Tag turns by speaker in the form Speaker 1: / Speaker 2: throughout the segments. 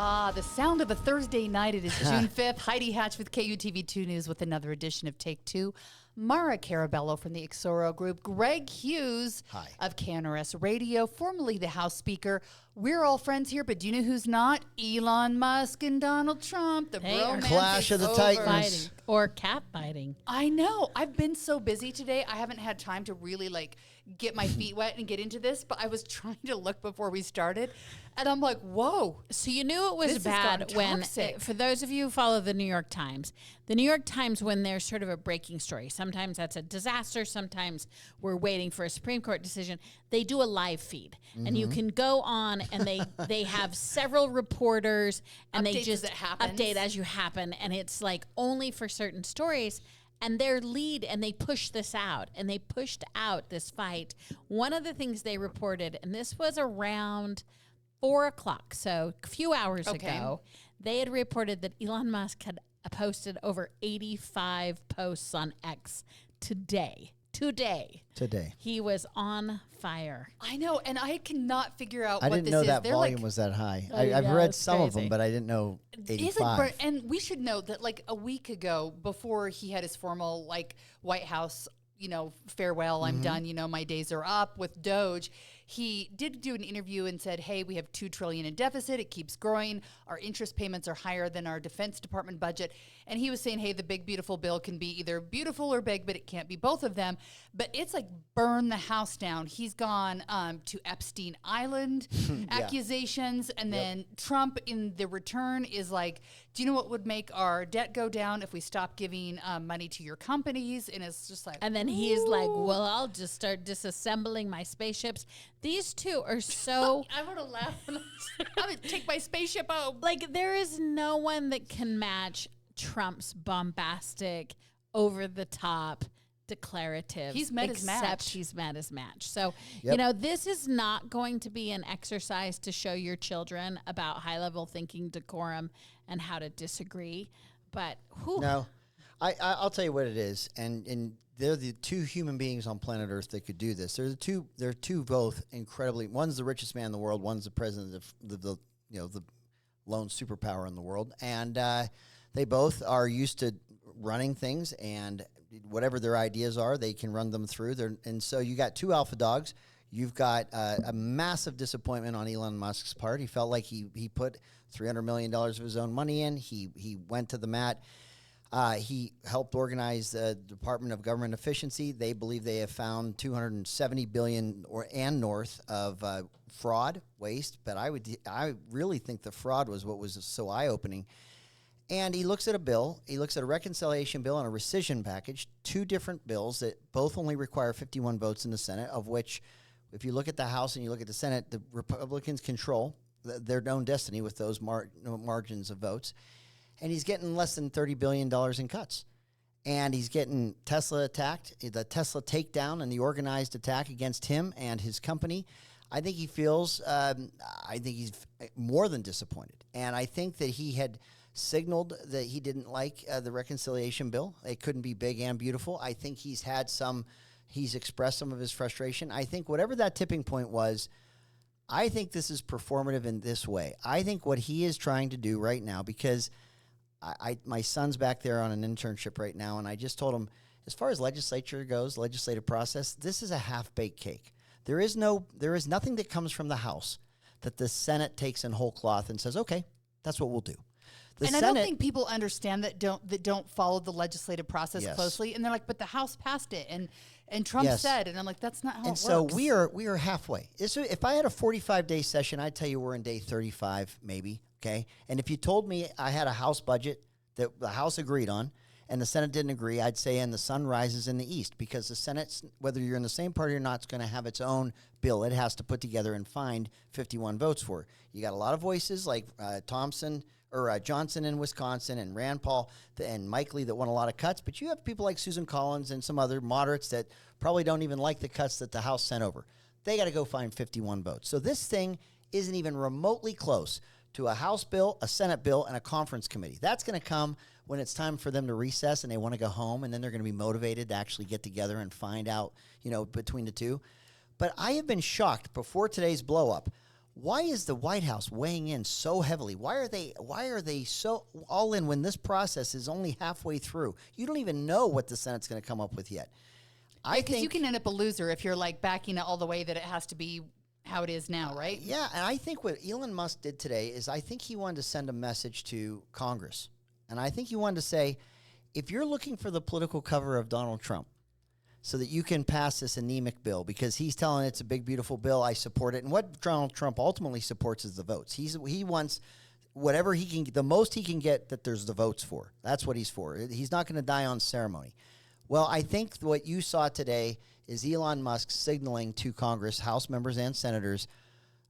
Speaker 1: The sound of a Thursday night. It is June 5th. Heidi Hatch with KUTV 2 News with another edition of Take Two. Maura Carabello from the Exoro Group. Greg Hughes of KNRS Radio, formerly the House Speaker. We're all friends here, but do you know who's not? Elon Musk and Donald Trump. The bromance
Speaker 2: Clash of the Titans.
Speaker 3: Or cat fighting.
Speaker 1: I know. I've been so busy today. I haven't had time to really get my feet wet and get into this, but I was trying to look before we started, and I'm like, whoa.
Speaker 3: So you knew it was bad when, for those of you who follow the New York Times, when there's sort of a breaking story, sometimes that's a disaster, sometimes we're waiting for a Supreme Court decision, they do a live feed. Mm-hmm. And you can go on and they have several reporters and
Speaker 1: Updates
Speaker 3: they just update as you happen. And it's like only for certain stories. And their lead, and they pushed this out, and they pushed out this fight. One of the things they reported, and this was around 4 o'clock, so a few hours ago, they had reported that Elon Musk had posted over 85 posts on X today. He was on fire.
Speaker 1: I know, and I cannot figure out
Speaker 2: what
Speaker 1: this is.
Speaker 2: I didn't know that volume was that high. I've read some of them, but I didn't know 85.
Speaker 1: And we should know that a week ago, before he had his formal White House, farewell, I'm done, my days are up with Doge, he did do an interview and said, hey, we have $2 trillion in deficit. It keeps growing. Our interest payments are higher than our Defense Department budget. And he was saying, hey, the big, beautiful bill can be either beautiful or big, but it can't be both of them. But it's burn the house down. He's gone to Epstein Island accusations. And then Trump in the return is do you know what would make our debt go down if we stop giving money to your companies? And it's just
Speaker 3: and then he's like, well, I'll just start disassembling my spaceships. These two are so...
Speaker 1: I want to laugh. I'm going to take my spaceship home.
Speaker 3: There is no one that can match Trump's bombastic, over-the-top, declarative.
Speaker 1: He's met his match.
Speaker 3: Except he's met his match. So, this is not going to be an exercise to show your children about high-level thinking, decorum, and how to disagree. But,
Speaker 2: No. I'll tell you what it is, and they're the two human beings on planet Earth that could do this. They're two both incredibly. One's the richest man in the world. One's the president of the lone superpower in the world, and they both are used to running things, and whatever their ideas are, they can run them through. And so you got two alpha dogs. You've got a massive disappointment on Elon Musk's part. He felt like he put $300 million of his own money in. He went to the mat. He helped organize the Department of Government Efficiency. They believe they have found $270 billion and north of fraud, waste. But I really think the fraud was what was so eye-opening. And he looks at a bill. He looks at a reconciliation bill and a rescission package, two different bills that both only require 51 votes in the Senate, of which, if you look at the House and you look at the Senate, the Republicans control their own destiny with those margins of votes. And he's getting less than $30 billion in cuts. And he's getting Tesla attacked, the Tesla takedown and the organized attack against him and his company. I think he feels, I think he's more than disappointed. And I think that he had signaled that he didn't like the reconciliation bill. It couldn't be big and beautiful. I think he's expressed some of his frustration. I think whatever that tipping point was, I think this is performative in this way. I think what he is trying to do right now, because my son's back there on an internship right now, and I just told him, as far as legislature goes, legislative process, this is a half-baked cake. There is nothing that comes from the House that the Senate takes in whole cloth and says, okay, that's what we'll do.
Speaker 1: I don't think people understand that don't follow the legislative process closely, and they're like, but the House passed it, and Trump said, and I'm like, that's not how it works.
Speaker 2: And so we are halfway. If I had a 45-day session, I'd tell you we're in day 35, maybe. Okay, and if you told me I had a House budget that the House agreed on and the Senate didn't agree, I'd say, and the sun rises in the east, because the Senate, whether you're in the same party or not, is going to have its own bill. It has to put together and find 51 votes for. You got a lot of voices like Johnson in Wisconsin and Rand Paul and Mike Lee that want a lot of cuts, but you have people like Susan Collins and some other moderates that probably don't even like the cuts that the House sent over. They got to go find 51 votes. So this thing isn't even remotely close to a House bill, a Senate bill, and a conference committee. That's going to come when it's time for them to recess and they want to go home, and then they're going to be motivated to actually get together and find out, between the two. But I have been shocked before today's blow-up Why is the White House weighing in so heavily? Why are they so all in when this process is only halfway through? You don't even know what the Senate's going to come up with yet. I
Speaker 1: Because
Speaker 2: think
Speaker 1: you can end up a loser if you're like backing it all the way that it has to be how it is now, right?
Speaker 2: Yeah, and I think what Elon Musk did today is I think he wanted to send a message to Congress. And I think he wanted to say, if you're looking for the political cover of Donald Trump so that you can pass this anemic bill, because he's telling it's a big, beautiful bill, I support it. And what Donald Trump ultimately supports is the votes. He wants whatever he can, the most he can get that there's the votes for. That's what he's for. He's not going to die on ceremony. Well, I think what you saw today is Elon Musk signaling to Congress, House members and senators,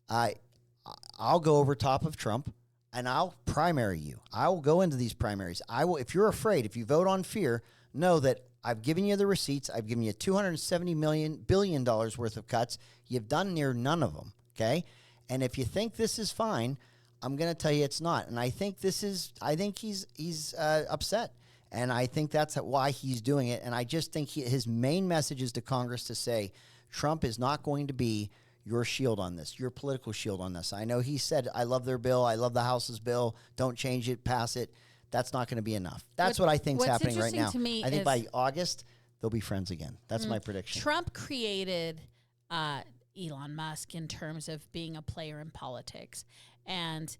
Speaker 2: I'll go over top of Trump and I'll primary you. I will go into these primaries. I will. If you're afraid, if you vote on fear, know that I've given you the receipts. I've given you $270 billion worth of cuts. You've done near none of them, okay? And if you think this is fine, I'm going to tell you it's not. And I think he's upset. And I think that's why he's doing it. And I just think his main message is to Congress to say, Trump is not going to be your shield on this, your political shield on this. I know he said, I love their bill. I love the House's bill. Don't change it, pass it. That's not going to be enough. That's what I think is happening right now.
Speaker 3: To me
Speaker 2: I think by August, they'll be friends again. That's my prediction.
Speaker 3: Trump created Elon Musk in terms of being a player in politics. And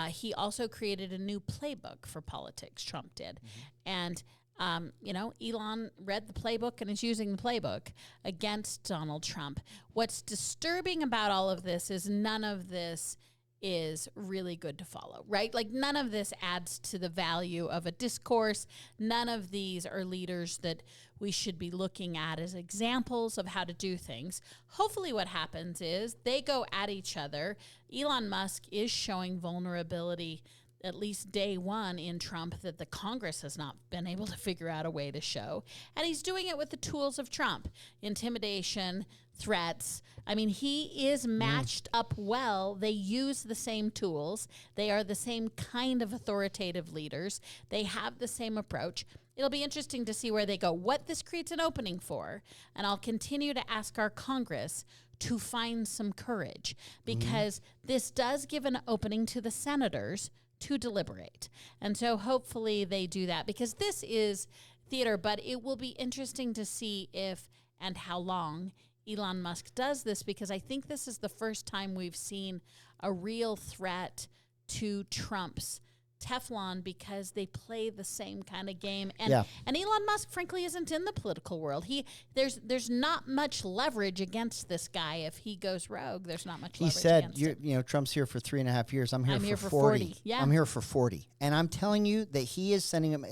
Speaker 3: he also created a new playbook for politics, Trump did. And, Elon read the playbook and is using the playbook against Donald Trump. What's disturbing about all of this is none of this is really good to follow, right? Like none of this adds to the value of a discourse. None of these are leaders that we should be looking at as examples of how to do things. Hopefully what happens is they go at each other. Elon Musk is showing vulnerability at least day one in Trump that the Congress has not been able to figure out a way to show. And he's doing it with the tools of Trump, intimidation, threats. I mean, he is matched up well. They use the same tools. They are the same kind of authoritative leaders. They have the same approach. It'll be interesting to see where they go, what this creates an opening for. And I'll continue to ask our Congress to find some courage, because this does give an opening to the senators to deliberate. And so hopefully they do that, because this is theater, but it will be interesting to see if and how long Elon Musk does this, because I think this is the first time we've seen a real threat to Trump's Teflon, because they play the same kind of game. And Elon Musk, frankly, isn't in the political world. There's not much leverage against this guy. If he goes rogue, there's not much leverage against him.
Speaker 2: Trump's here for 3.5 years. I'm here for 40.
Speaker 3: Yeah.
Speaker 2: I'm here for 40. And I'm telling you that he is sending him,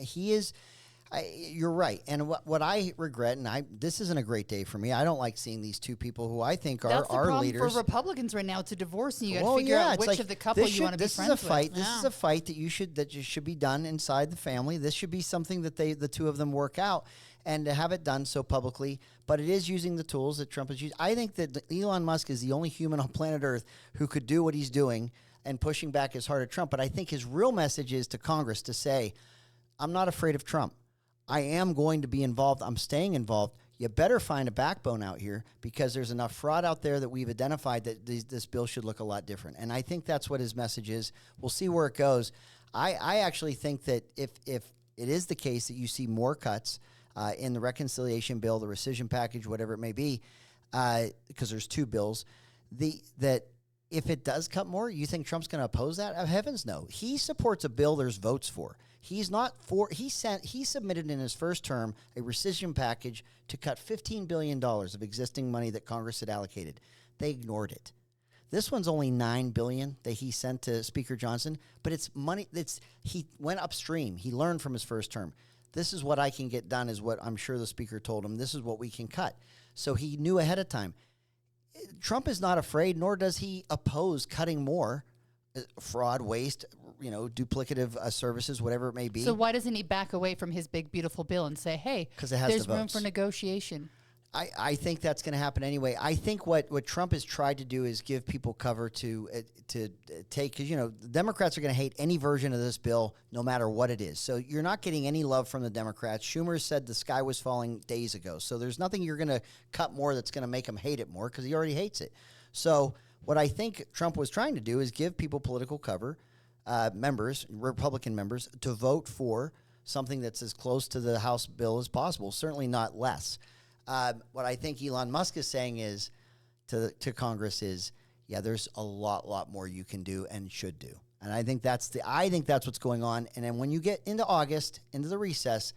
Speaker 2: you're right. And what I regret, and this isn't a great day for me. I don't like seeing these two people who I think are
Speaker 1: That's the
Speaker 2: our
Speaker 1: problem
Speaker 2: leaders.
Speaker 1: for Republicans right now. It's a divorce, and you got to figure out which of the couple you want to be friends with.
Speaker 2: This is a fight that should be done inside the family. This should be something that the two of them work out, and to have it done so publicly. But it is using the tools that Trump is using. I think that Elon Musk is the only human on planet Earth who could do what he's doing and pushing back as hard at Trump. But I think his real message is to Congress to say, I'm not afraid of Trump. I am going to be involved. I'm staying involved. You better find a backbone out here, because there's enough fraud out there that we've identified that this bill should look a lot different. And I think that's what his message is. We'll see where it goes. I actually think that if it is the case that you see more cuts in the reconciliation bill, the rescission package, whatever it may be, because there's two bills, that if it does cut more, you think Trump's going to oppose that? Heavens no. He supports a bill there's votes for. He's not for. He submitted in his first term a rescission package to cut $15 billion of existing money that Congress had allocated. They ignored it. This one's only $9 billion that he sent to Speaker Johnson, but it's money. He went upstream. He learned from his first term. This is what I can get done, is what I'm sure the Speaker told him. This is what we can cut. So he knew ahead of time. Trump is not afraid, nor does he oppose cutting more fraud, waste, duplicative services, whatever it may be.
Speaker 1: So why doesn't he back away from his big, beautiful bill and say, hey,
Speaker 2: because it has
Speaker 1: there's
Speaker 2: the
Speaker 1: room
Speaker 2: votes
Speaker 1: for negotiation?
Speaker 2: I think that's going to happen anyway. I think what Trump has tried to do is give people cover to take, because, the Democrats are going to hate any version of this bill no matter what it is. So you're not getting any love from the Democrats. Schumer said the sky was falling days ago. So there's nothing you're going to cut more that's going to make him hate it more, because he already hates it. So What I think Trump was trying to do is give people political cover, Republican members, to vote for something that's as close to the House bill as possible, certainly not less. What I think Elon Musk is saying is to Congress is, yeah, there's a lot more you can do and should do. And I think that's what's going on. And then when you get into August, into the recess,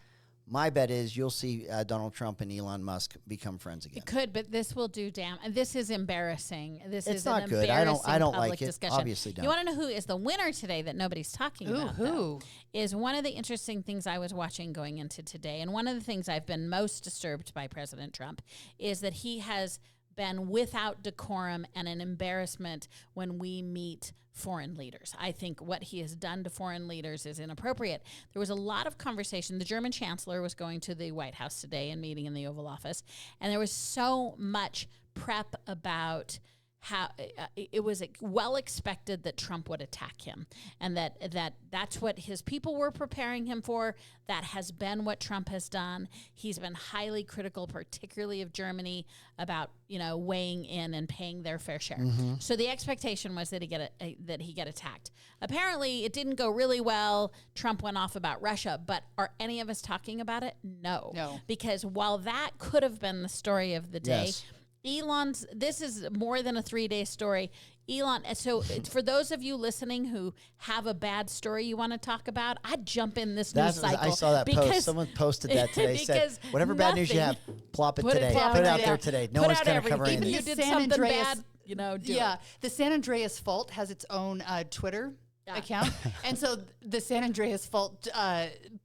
Speaker 2: my bet is you'll see Donald Trump and Elon Musk become friends again.
Speaker 3: It could, but this will do damage. This is embarrassing. This is
Speaker 2: not
Speaker 3: an
Speaker 2: good.
Speaker 3: embarrassing
Speaker 2: I don't
Speaker 3: public
Speaker 2: like it.
Speaker 3: discussion.
Speaker 2: Obviously don't.
Speaker 3: You want to know who is the winner today that nobody's talking about?
Speaker 1: Who?
Speaker 3: Though, is one of the interesting things I was watching going into today, and one of the things I've been most disturbed by President Trump is that he has been without decorum and an embarrassment when we meet foreign leaders. I think what he has done to foreign leaders is inappropriate. There was a lot of conversation. The German chancellor was going to the White House today and meeting in the Oval Office, and there was so much prep about how it was well expected that Trump would attack him, and that's what his people were preparing him for. That has been what Trump has done. He's been highly critical, particularly of Germany, about weighing in and paying their fair share. Mm-hmm. So the expectation was that he get attacked. Apparently, it didn't go really well. Trump went off about Russia, but are any of us talking about it? No. Because while that could have been the story of the day.
Speaker 2: Yes.
Speaker 3: This is more than a 3-day story. Elon, so for those of you listening who have a bad story you want to talk about, I'd jump in this news cycle.
Speaker 2: I saw that post. Someone posted that today. Said, whatever bad news you have, plop it today. Put it out there today. No one's going to cover anything.
Speaker 3: Even you did something bad, do it.
Speaker 1: The San Andreas Fault has its own Twitter account. And so the San Andreas Fault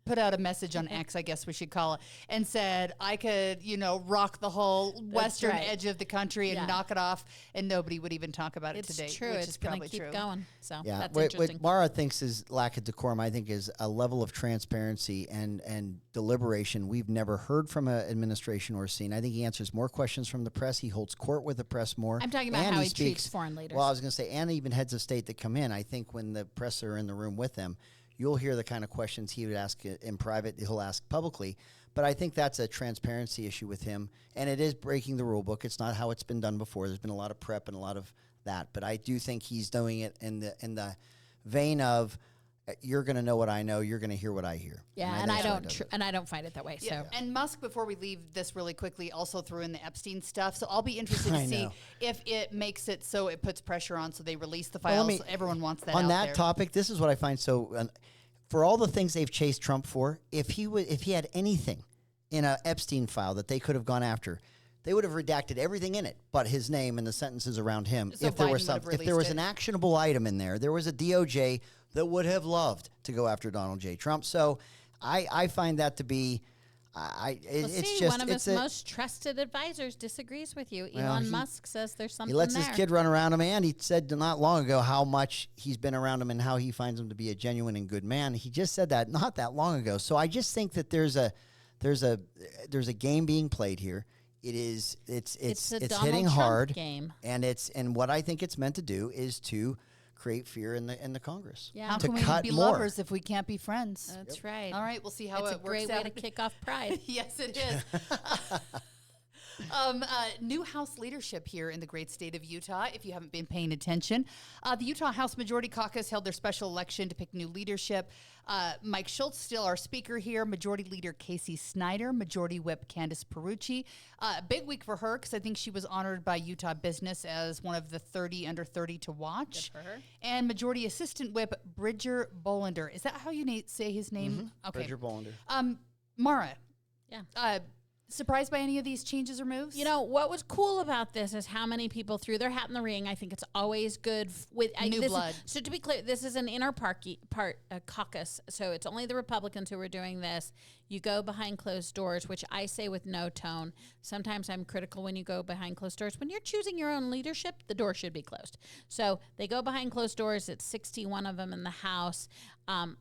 Speaker 1: put out a message on X, I guess we should call it, and said, I could, rock the whole western edge of the country and knock it off, and nobody would even talk about it today.
Speaker 3: It's true. It's going to keep going. So that's
Speaker 2: What
Speaker 3: interesting.
Speaker 2: Maura thinks is lack of decorum, I think, is a level of transparency and deliberation we've never heard from an administration or seen. I think he answers more questions from the press. He holds court with the press more.
Speaker 3: I'm talking about how he treats foreign leaders.
Speaker 2: Well, I was going to say, and even heads of state that come in. I think when the press are in the room with them, you'll hear the kind of questions he would ask in private, he'll ask publicly. But I think that's a transparency issue with him, and it is breaking the rule book. It's not how it's been done before. There's been a lot of prep and a lot of that. But I do think he's doing it in the vein of, you're going to know what I know, you're going to hear what I hear.
Speaker 3: Yeah, and I don't find it that way.
Speaker 1: Yeah.
Speaker 3: So,
Speaker 1: and Musk, before we leave this really quickly, also threw in the Epstein stuff. So I'll be interested to see if it makes it so it puts pressure on, so they release the files. Everyone wants that
Speaker 2: on
Speaker 1: out
Speaker 2: that
Speaker 1: there.
Speaker 2: topic. This is what I find so. For all the things they've chased Trump for, if he had anything in an Epstein file that they could have gone after, they would have redacted everything in it but his name and the sentences around him.
Speaker 1: So
Speaker 2: if there was an actionable item in there was a DOJ that would have loved to go after Donald J. Trump. So I find that to be it's just
Speaker 3: one of his most trusted advisors disagrees with you. Elon Musk says there's something
Speaker 2: there. He lets
Speaker 3: there.
Speaker 2: his kid run around him, and he said not long ago how much he's been around him and how he finds him to be a genuine and good man. He just said that not that long ago. So I just think that there's a game being played here. It's hitting hard
Speaker 3: game.
Speaker 2: And what I think it's meant to do is to create fear in the Congress.
Speaker 3: Yeah.
Speaker 1: How
Speaker 2: to
Speaker 1: can we
Speaker 2: cut
Speaker 1: be
Speaker 2: more.
Speaker 1: lovers if we can't be friends?
Speaker 3: That's right.
Speaker 1: All right, we'll see how
Speaker 3: it's
Speaker 1: it
Speaker 3: a great
Speaker 1: works
Speaker 3: way
Speaker 1: out.
Speaker 3: to kick off Pride.
Speaker 1: Yes, it is. New House leadership here in the great state of Utah, if you haven't been paying attention. The Utah House Majority Caucus held their special election to pick new leadership. Mike Schultz, still our speaker here. Majority Leader Casey Snyder. Majority Whip Candace Perucci. Big week for her because I think she was honored by Utah Business as one of the 30 under 30 to watch.
Speaker 3: Good for her.
Speaker 1: And Majority Assistant Whip Bridger Bolander. Is that how you say his name?
Speaker 2: Mm-hmm.
Speaker 1: Okay.
Speaker 2: Bridger Bolander.
Speaker 1: Mara.
Speaker 3: Yeah.
Speaker 1: Surprised by any of these changes or moves?
Speaker 3: What was cool about this is how many people threw their hat in the ring. I think it's always good with
Speaker 1: new blood.
Speaker 3: So to be clear, this is an inner caucus, so it's only the Republicans who are doing this. You go behind closed doors, which I say with no tone. Sometimes I'm critical when you go behind closed doors. When you're choosing your own leadership, the door should be closed. So they go behind closed doors. It's 61 of them in the House.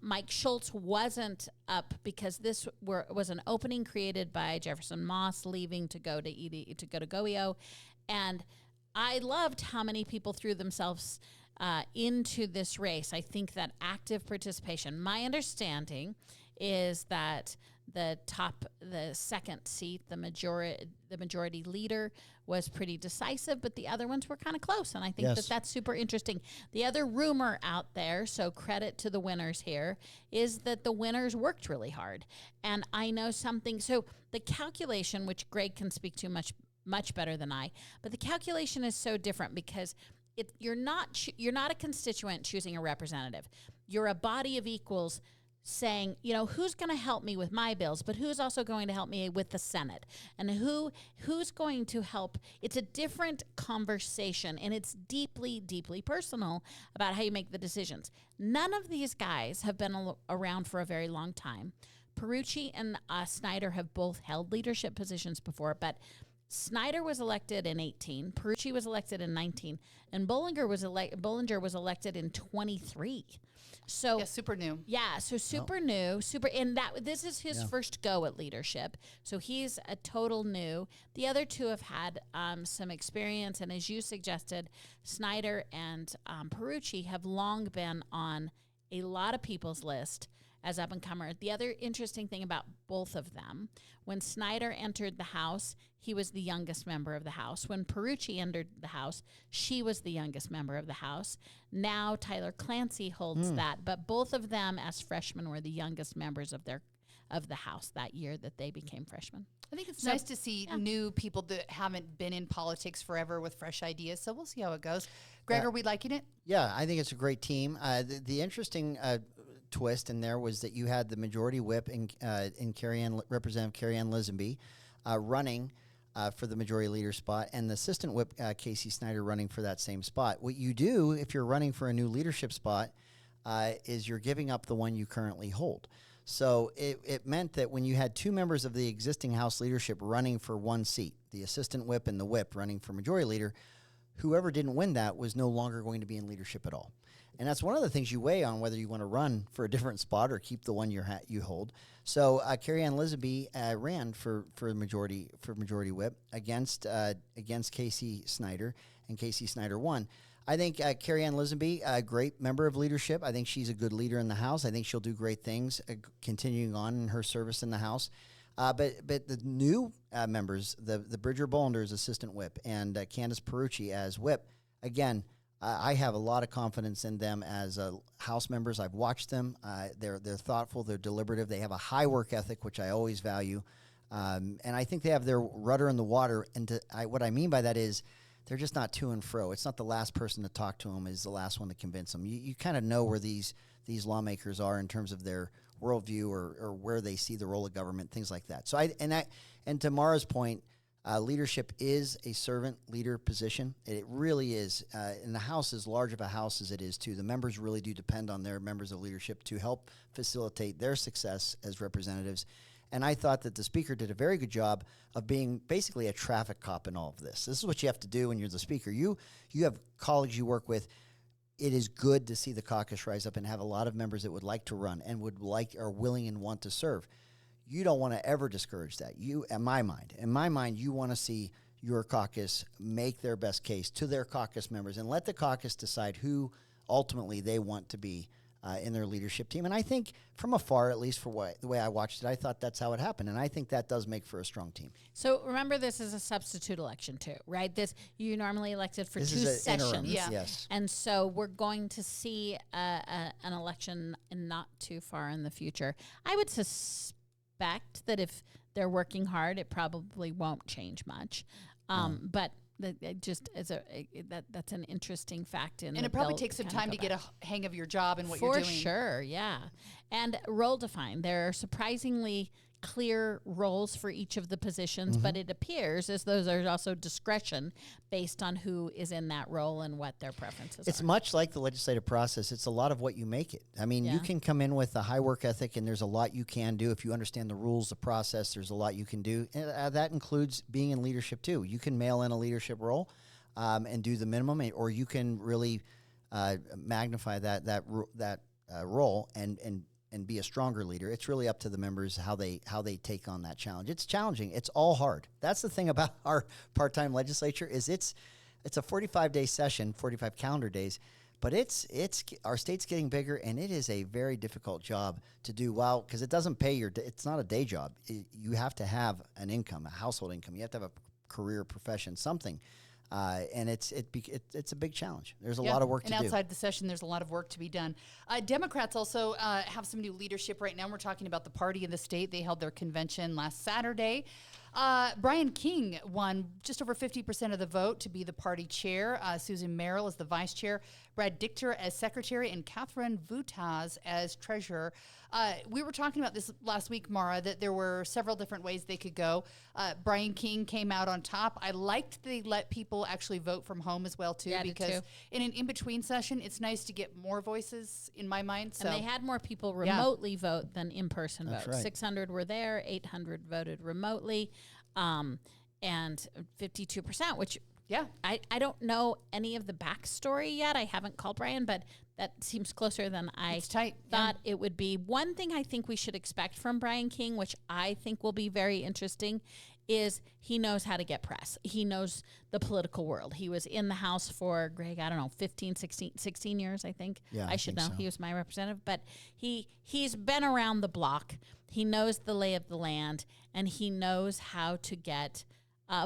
Speaker 3: Mike Schultz wasn't up because this was an opening created by Jefferson Moss leaving to go to GOEO, and I loved how many people threw themselves into this race. I think that active participation. My understanding is that the second seat, the majority leader, was pretty decisive, but the other ones were kind of close. And I think that's super interesting. The other rumor out there, so credit to the winners here, is that the winners worked really hard. And I know something. So the calculation, which Greg can speak to much better than I, but the calculation is so different because you're not a constituent choosing a representative. You're a body of equals saying, who's going to help me with my bills, but who's also going to help me with the Senate, and who's going to help. It's a different conversation, and it's deeply, deeply personal about how you make the decisions. None of these guys have been around for a very long time. Perucci and Snyder have both held leadership positions before, but Snyder was elected in 18, Perucci was elected in 19, and Bollinger was elected in 23. So
Speaker 1: super new.
Speaker 3: Yeah, so new, and this is his first go at leadership. So he's a total new. The other two have had some experience, and as you suggested, Snyder and Perucci have long been on a lot of people's list as up-and-comer. The other interesting thing about both of them, when Snyder entered the House, he was the youngest member of the House. When Perucci entered the House, she was the youngest member of the House. Now Tyler Clancy holds that, but both of them as freshmen were the youngest members of the House that year that they became freshmen.
Speaker 1: I think it's nice to see new people that haven't been in politics forever with fresh ideas. So we'll see how it goes. Greg, are we liking it?
Speaker 2: Yeah, I think it's a great team. The interesting twist in there was that you had the majority whip in Representative Carrie Ann Lisenby running for the majority leader spot, and the assistant whip Casey Snyder running for that same spot. What you do if you're running for a new leadership spot is you're giving up the one you currently hold. So it meant that when you had two members of the existing House leadership running for one seat, the assistant whip and the whip running for majority leader, whoever didn't win that was no longer going to be in leadership at all. And that's one of the things you weigh on whether you want to run for a different spot or keep the one you hold. So Carrie Ann Lisenby ran for majority whip against Casey Snyder, and Casey Snyder won. I think Carrie Ann Lisenby, a great member of leadership. I think she's a good leader in the House. I think she'll do great things continuing on in her service in the House. But the new members, the Bridger Bollender as assistant whip and Candace Perucci as whip, again, I have a lot of confidence in them as House members. I've watched them. They're thoughtful. They're deliberative. They have a high work ethic, which I always value. And I think they have their rudder in the water. And what I mean by that is they're just not to and fro. It's not the last person to talk to them is the last one to convince them. You kind of know where these lawmakers are in terms of their worldview or where they see the role of government, things like that. So and to Maura's point, leadership is a servant leader position. It really is. And the House, as large of a House as it is, too, the members really do depend on their members of leadership to help facilitate their success as representatives. And I thought that the Speaker did a very good job of being basically a traffic cop in all of this. This is what you have to do when you're the Speaker. You have colleagues you work with. It is good to see the caucus rise up and have a lot of members that would like to run and are willing and want to serve. You don't want to ever discourage that. In my mind, you want to see your caucus make their best case to their caucus members and let the caucus decide who ultimately they want to be in their leadership team. And I think from afar, at least the way I watched it, I thought that's how it happened. And I think that does make for a strong tean.
Speaker 3: So remember, this is a substitute election too, right? You normally elected for 2 sessions.
Speaker 2: Yeah. Yes.
Speaker 3: And so we're going to see an election not too far in the future. I would suspect that if they're working hard, it probably won't change much. But it just is that's an interesting fact.
Speaker 1: And it probably takes some time to get a hang of your job and what you're doing.
Speaker 3: For sure, yeah. And role defined. There are surprisingly clear roles for each of the positions, but it appears as though there's also discretion based on who is in that role and what their preferences are.
Speaker 2: It's much like the legislative process. It's a lot of what you make it. I mean, you can come in with a high work ethic, and there's a lot you can do. If you understand the rules, the process, there's a lot you can do. And that includes being in leadership, too. You can mail in a leadership role and do the minimum, or you can really magnify that role and be a stronger leader. It's really up to the members how they take on that challenge. It's challenging. It's all hard. That's the thing about our part-time legislature is it's a 45-day session, 45 calendar days, But it's our state's getting bigger, and it is a very difficult job to do well because it doesn't pay it's not a day job. You have to have an income, a household income. You have to have a career, profession, something. And it's a big challenge. There's a lot of work to do.
Speaker 1: And outside the session, there's a lot of work to be done. Democrats also have some new leadership right now. We're talking about the party in the state. They held their convention last Saturday. Brian King won just over 50% of the vote to be the party chair. Susan Merrill as the vice chair. Brad Dichter as secretary, and Catherine Vutaz as treasurer. We were talking about this last week, Maura, that there were several different ways they could go. Brian King came out on top. I liked they let people actually vote from home as well, too, because in an in-between session, it's nice to get more voices, in my mind. So.
Speaker 3: And they had more people remotely vote than in-person vote.
Speaker 2: Right.
Speaker 3: 600 were there, 800 voted remotely, and 52%, which...
Speaker 1: Yeah.
Speaker 3: I don't know any of the backstory yet. I haven't called Brian, but that seems closer than I thought it would be. One thing I think we should expect from Brian King, which I think will be very interesting, is he knows how to get press. He knows the political world. He was in the House for, Greg, 16 years, I think.
Speaker 2: Yeah,
Speaker 3: I should know. So. He was my representative. But he's been around the block. He knows the lay of the land, and he knows how to get...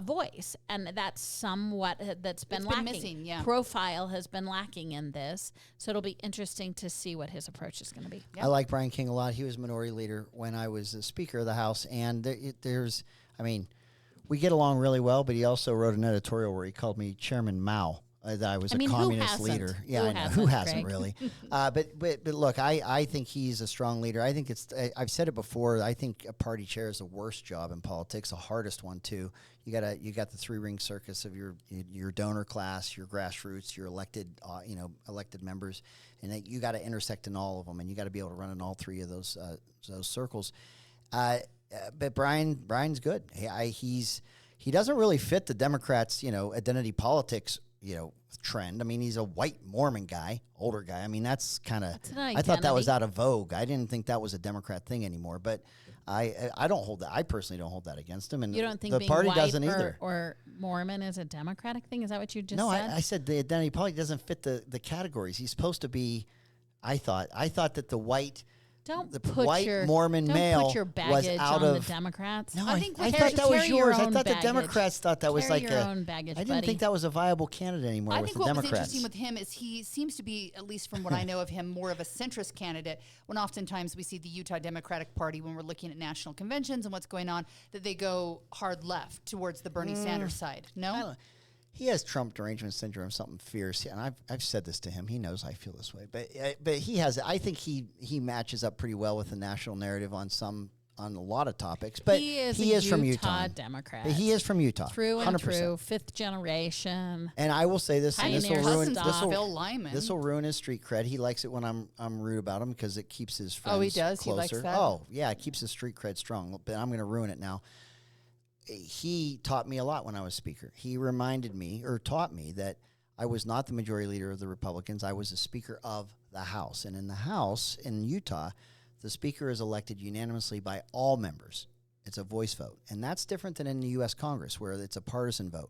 Speaker 3: voice, and that's somewhat that's been lacking.
Speaker 1: Missing, yeah.
Speaker 2: Profile
Speaker 3: has been lacking in this, so it'll be interesting to see what his approach is going to be.
Speaker 2: Yep. I like Brian King a lot. He was minority leader when I was the Speaker of the House, and we get along really well. But he also wrote an editorial where he called me Chairman Mao. That I was a communist leader. Yeah, I know. Who hasn't really? But look, I think he's a strong leader. I think I've said it before. I think a party chair is the worst job in politics, the hardest one too. You got the three-ring circus of your donor class, your grassroots, your elected members, and that you got to intersect in all of them, and you got to be able to run in all three of those circles. But Brian's good. He doesn't really fit the Democrats' identity politics trend. I mean, he's a white Mormon guy, older guy. I mean, that's kind of. I thought that was out of vogue. I didn't think that was a Democrat thing anymore. But I don't hold that. I personally don't hold that against him. And
Speaker 3: you don't think
Speaker 2: the
Speaker 3: being
Speaker 2: party
Speaker 3: white
Speaker 2: doesn't either.
Speaker 3: Or Mormon is a Democratic thing? Is that what you just said?
Speaker 2: No, I said the identity politics doesn't fit the categories. He's supposed to be. I thought that the white. Mormon male
Speaker 3: put your baggage
Speaker 2: was out
Speaker 3: on
Speaker 2: of
Speaker 3: the Democrats.
Speaker 2: No, I thought that was yours. I thought the Democrats thought that was like
Speaker 3: your own baggage,
Speaker 2: I didn't think that was a viable candidate anymore.
Speaker 1: I
Speaker 2: with
Speaker 1: think
Speaker 2: the
Speaker 1: what
Speaker 2: Democrats.
Speaker 1: was interesting with him is he seems to be, at least from what I know of him, more of a centrist candidate. When oftentimes we see the Utah Democratic Party, when we're looking at national conventions and what's going on, that they go hard left towards the Bernie Sanders side. No.
Speaker 2: He has Trump derangement syndrome, something fierce, and I've said this to him. He knows I feel this way, but he has. I think he matches up pretty well with the national narrative on a lot of topics. But
Speaker 3: he is
Speaker 2: from Utah.
Speaker 3: Democrat.
Speaker 2: But he is from Utah,
Speaker 3: through
Speaker 2: 100%.
Speaker 3: And through, fifth generation.
Speaker 2: And I will say this, and this will ruin his street cred. He likes it when I'm rude about him because it keeps his friends.
Speaker 1: Oh, he does.
Speaker 2: Closer.
Speaker 1: He likes that.
Speaker 2: Oh, yeah, it keeps his street cred strong. But I'm going to ruin it now. He taught me a lot when I was Speaker. He taught me that I was not the majority leader of the Republicans. I was the Speaker of the House. And in the House, in Utah, the Speaker is elected unanimously by all members. It's a voice vote. And that's different than in the U.S. Congress, where it's a partisan vote.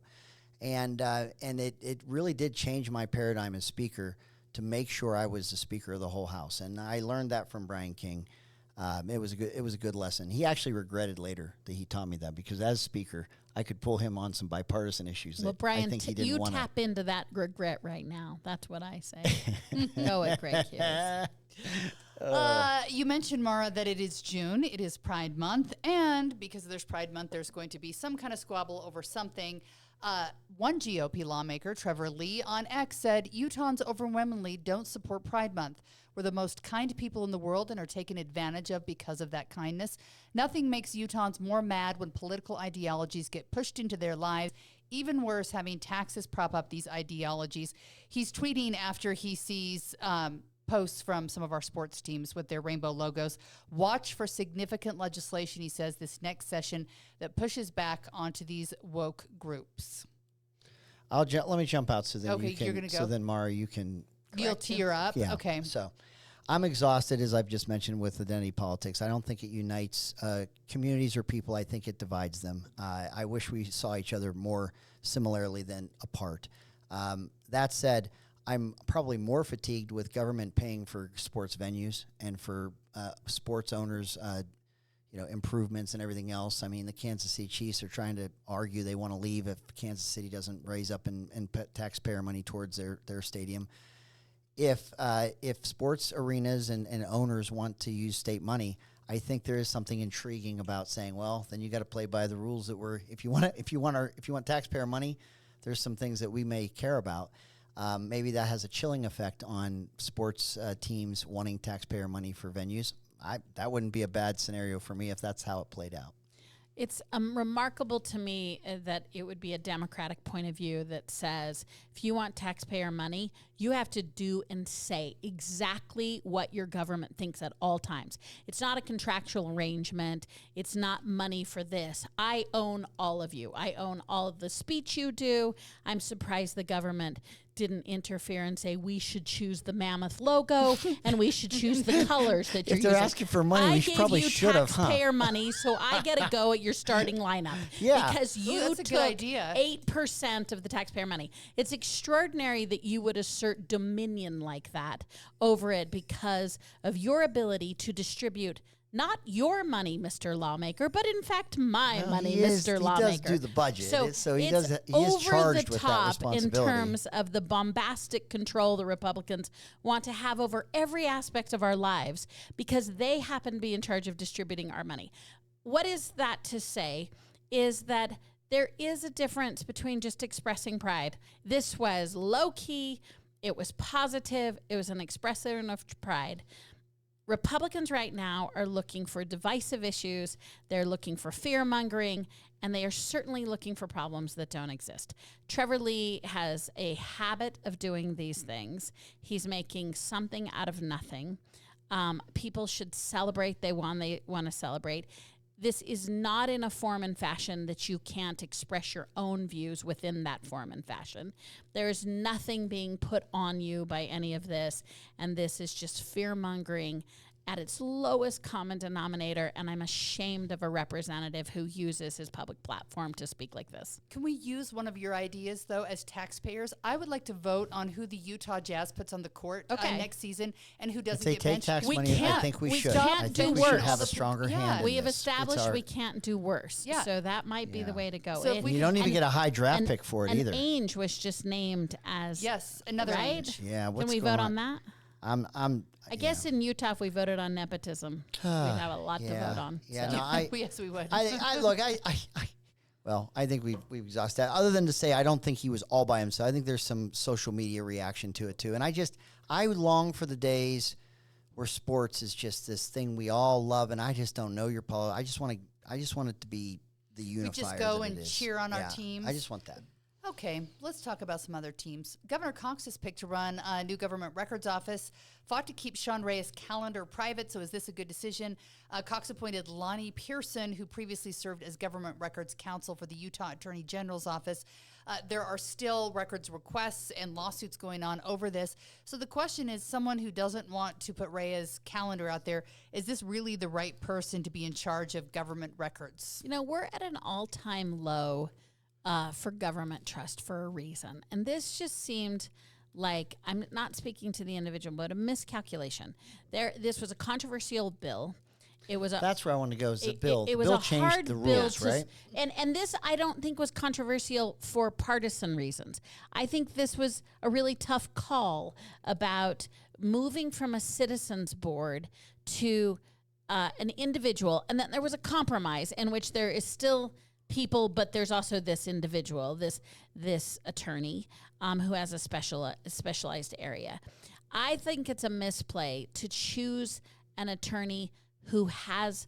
Speaker 2: And it really did change my paradigm as Speaker to make sure I was the Speaker of the whole House. And I learned that from Brian King. It was a good lesson. He actually regretted later that he taught me that because as Speaker, I could pull him on some bipartisan issues.
Speaker 3: Well, Brian,
Speaker 2: I think he didn't
Speaker 3: you
Speaker 2: want
Speaker 3: tap into that regret right now. That's what I say. Go at Greg Hughes.
Speaker 1: You mentioned, Maura, that it is June. It is Pride Month. And because there's Pride Month, there's going to be some kind of squabble over something. One GOP lawmaker, Trevor Lee, on X said, Utahns overwhelmingly don't support Pride Month. We're the most kind people in the world and are taken advantage of because of that kindness. Nothing makes Utahns more mad when political ideologies get pushed into their lives. Even worse, having taxes prop up these ideologies. He's tweeting after he sees posts from some of our sports teams with their rainbow logos. Watch for significant legislation, he says, this next session that pushes back onto these woke groups.
Speaker 2: Let me jump out so then
Speaker 1: okay, you're gonna go.
Speaker 2: So then, Maura, you can...
Speaker 1: You'll tear up?
Speaker 2: Yeah.
Speaker 1: Okay.
Speaker 2: So I'm exhausted, as I've just mentioned, with identity politics. I don't think it unites communities or people. I think it divides them. I wish we saw each other more similarly than apart. That said, I'm probably more fatigued with government paying for sports venues and for sports owners, improvements and everything else. I mean, the Kansas City Chiefs are trying to argue they want to leave if Kansas City doesn't raise up and put taxpayer money towards their stadium. If sports arenas and owners want to use state money, I think there is something intriguing about saying, well, then you got to play by the rules that if you want taxpayer money, there's some things that we may care about. Maybe that has a chilling effect on sports teams wanting taxpayer money for venues. That wouldn't be a bad scenario for me if that's how it played out.
Speaker 3: It's remarkable to me that it would be a Democratic point of view that says if you want taxpayer money, you have to do and say exactly what your government thinks at all times. It's not a contractual arrangement. It's not money for this. I own all of you. I own all of the speech you do. I'm surprised the government didn't interfere and say we should choose the mammoth logo and we should choose the colors that you're
Speaker 2: using. If they're asking for money, we probably should have.
Speaker 3: I gave you taxpayer money, so I get to go at your starting lineup.
Speaker 2: Yeah.
Speaker 3: Because you took 8% of the taxpayer money. It's extraordinary that you would assert dominion like that over it because of your ability to distribute not your money, Mr. Lawmaker, but in fact my money, Mr. Lawmaker.
Speaker 2: He does do the budget,
Speaker 3: so
Speaker 2: he is charged with that responsibility.
Speaker 3: In terms of the bombastic control the Republicans want to have over every aspect of our lives because they happen to be in charge of distributing our money. What is that to say is that there is a difference between just expressing pride. This was low-key, it was positive, it was an expression of pride. Republicans right now are looking for divisive issues, they're looking for fear-mongering, and they are certainly looking for problems that don't exist. Trevor Lee has a habit of doing these things. He's making something out of nothing. People should celebrate. They want to celebrate. This is not in a form and fashion that you can't express your own views within that form and fashion. There is nothing being put on you by any of this, and this is just fear-mongering at its lowest common denominator, and I'm ashamed of a representative who uses his public platform to speak like this.
Speaker 1: Can we use one of your ideas, though, as taxpayers? I would like to vote on who the Utah Jazz puts on the court next season and who doesn't get benched.
Speaker 2: Tax money, I think we should. I think we should have a stronger hand.
Speaker 3: We have established we can't do worse. Yeah. So that might be the way to go.
Speaker 2: So you don't even get a high draft pick for it either.
Speaker 3: Ainge was just named as
Speaker 1: another
Speaker 3: right?
Speaker 1: Ainge.
Speaker 2: Yeah,
Speaker 3: can we vote on that?
Speaker 2: I
Speaker 3: guess in Utah, if we voted on nepotism, we'd have a lot to vote on.
Speaker 2: Yeah,
Speaker 3: so.
Speaker 1: Yes, we would.
Speaker 2: I think we've exhausted that. Other than to say, I don't think he was all by himself. I think there's some social media reaction to it too. And I long for the days where sports is just this thing we all love, and I just don't know your politics. I just want it to be the unifier.
Speaker 1: We just go and cheer on our teams.
Speaker 2: I just want that.
Speaker 1: Okay, let's talk about some other teams. Governor Cox's pick to run a new government records office fought to keep Sean Reyes' calendar private, so is this a good decision? Cox appointed Lonnie Pearson, who previously served as government records counsel for the Utah Attorney General's office. There are still records requests and lawsuits going on over this. So the question is, someone who doesn't want to put Reyes' calendar out there, is this really the right person to be in charge of government records?
Speaker 3: You know, we're at an all-time low for government trust for a reason. And this just seemed like, I'm not speaking to the individual, but a miscalculation. This was a controversial bill. It was
Speaker 2: that's where I want to go. Is the bill?
Speaker 3: It was
Speaker 2: bill
Speaker 3: a
Speaker 2: changed
Speaker 3: hard
Speaker 2: the
Speaker 3: bill
Speaker 2: rules, right?
Speaker 3: And this I don't think was controversial for partisan reasons. I think this was a really tough call about moving from a citizens board to an individual, and then there was a compromise in which there is still people, but there's also this individual, this attorney who has a specialized area. I think it's a misplay to choose an attorney who has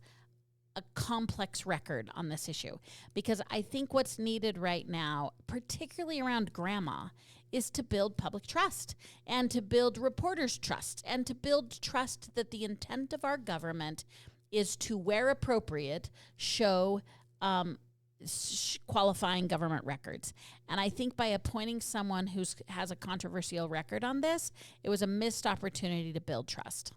Speaker 3: a complex record on this issue, because I think what's needed right now, particularly around grandma, is to build public trust and to build reporters' trust and to build trust that the intent of our government is to, where appropriate, show qualifying government records. And I think by appointing someone who has a controversial record on this, it was a missed opportunity to build trust.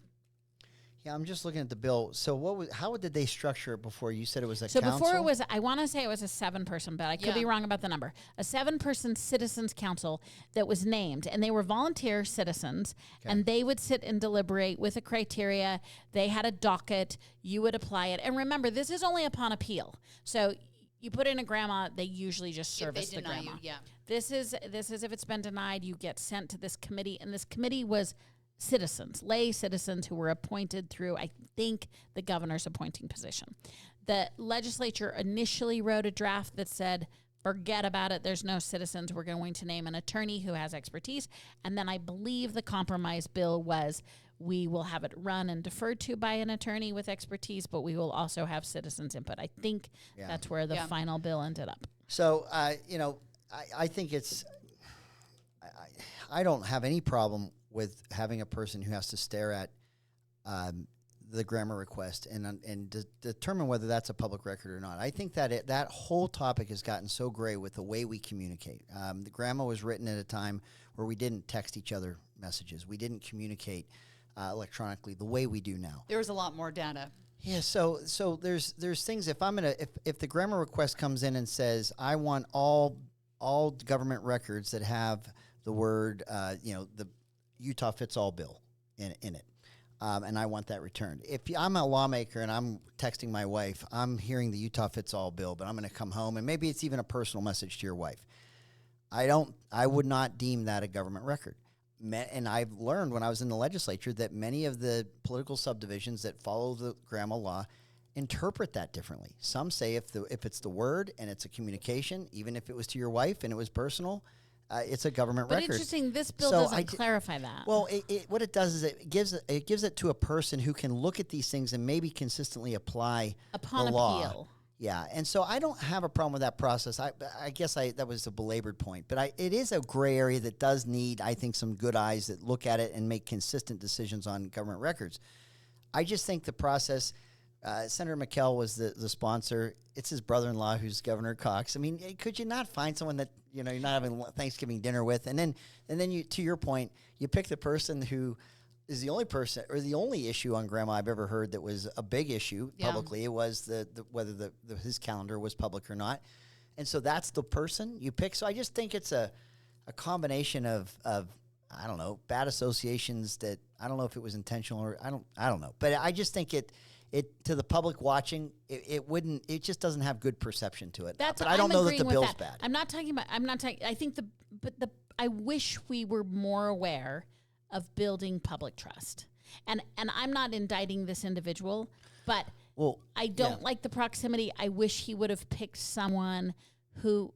Speaker 2: Yeah, I'm just looking at the bill. So how did they structure it before? You said it was a
Speaker 3: So
Speaker 2: council?
Speaker 3: before it was, I want to say it was a 7-person, but I could be wrong about the number. A 7-person citizens council that was named, and they were volunteer citizens, and they would sit and deliberate with a criteria. They had a docket. You would apply it. And remember, this is only upon appeal. So you put in a grandma, they usually just service the grandma. This is if it's been denied, you get sent to this committee, and this committee was citizens, lay citizens who were appointed through, I think, the governor's appointing position. The legislature initially wrote a draft that said, forget about it, there's no citizens, we're going to name an attorney who has expertise. And then I believe the compromise bill was, we will have it run and deferred to by an attorney with expertise, but we will also have citizens input. I think that's where the final bill ended up.
Speaker 2: So, I think it's, I don't have any problem with having a person who has to stare at the grammar request and determine whether that's a public record or not. I think that that whole topic has gotten so gray with the way we communicate. The grammar was written at a time where we didn't text each other messages. We didn't communicate electronically the way we do now.
Speaker 1: There was a lot more data.
Speaker 2: Yeah, so there's things. If the grammar request comes in and says, I want all government records that have the word the Utah fits all bill in it. And I want that returned. If I'm a lawmaker and I'm texting my wife, I'm hearing the Utah fits all bill, but I'm going to come home, and maybe it's even a personal message to your wife. I would not deem that a government record. And I've learned when I was in the legislature that many of the political subdivisions that follow the grandma law interpret that differently. Some say if it's the word and it's a communication, even if it was to your wife and it was personal, it's a government record.
Speaker 3: But interesting, this bill doesn't clarify that.
Speaker 2: Well, what it does is it gives it to a person who can look at these things and maybe consistently apply
Speaker 3: upon
Speaker 2: the law.
Speaker 3: appeal.
Speaker 2: Yeah, and so I don't have a problem with that process. I guess that was a belabored point, but it is a gray area that does need, I think, some good eyes that look at it and make consistent decisions on government records. I just think the process. Senator McKell was the sponsor. It's his brother-in-law who's Governor Cox. I mean, could you not find someone that you're not having Thanksgiving dinner with, and then you, to your point, you pick the person who is the only person or the only issue on grandma I've ever heard that was a big issue publicly. It was whether his calendar was public or not, and so that's the person you pick. So I just think it's a combination of I don't know, bad associations that I don't know if it was intentional or I don't know, but I just think it to the public watching, it just doesn't have good perception to it. But I don't know that the bill's bad.
Speaker 3: I think I wish we were more aware of building public trust. And I'm not indicting this individual, but I don't like the proximity. I wish he would have picked someone who